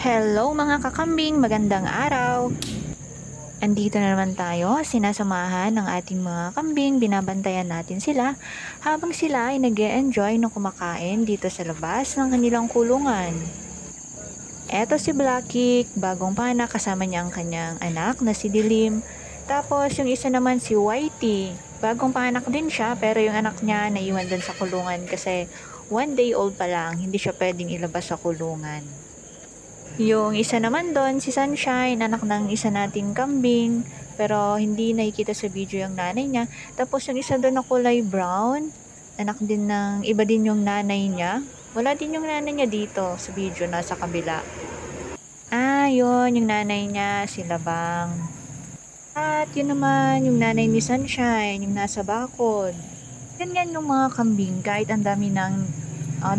Hello mga kakambing, magandang araw! Andito na naman tayo, sinasamahan ng ating mga kambing, binabantayan natin sila habang sila ay nag-e-enjoy ng kumakain dito sa labas ng kanilang kulungan. Eto si Blacky, bagong panak, kasama niya ang kanyang anak na si Dilim. Tapos yung isa naman si Whitey, bagong panak din siya pero yung anak niya naiwan din sa kulungan kasi 1 day old pa lang, hindi siya pwedeng ilabas sa kulungan. Yung isa naman doon, si Sunshine, anak ng isa nating kambing, pero hindi nakikita sa video yung nanay niya. Tapos yung isa doon na kulay brown, anak din ng iba din yung nanay niya. Wala din yung nanay niya dito sa video, nasa kabila. Yun, yung nanay niya, si Labang. At yun naman, yung nanay ni Sunshine, yung nasa bakod. Ganyan yung mga kambing, kahit ang dami ng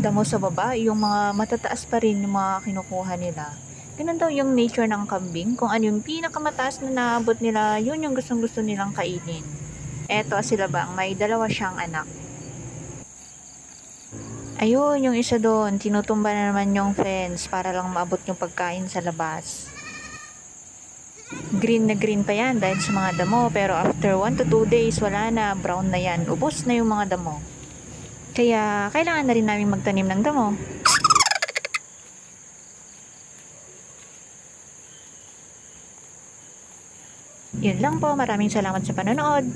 damo sa baba, yung mga matataas pa rin yung mga kinukuha nila. Ganun daw yung nature ng kambing, kung ano yung pinakamataas na naabot nila, yun yung gustong gusto nilang kainin. Eto sila bang may dalawa siyang anak. Ayun, yung isa doon, tinutumba na naman yung fence para lang maabot yung pagkain sa labas. Green na green pa yan dahil sa mga damo, pero after 1 to 2 days, wala na, brown na yan, ubos na yung mga damo. Kaya kailangan na rin namin magtanim ng damo. Yun lang po, maraming salamat sa panonood.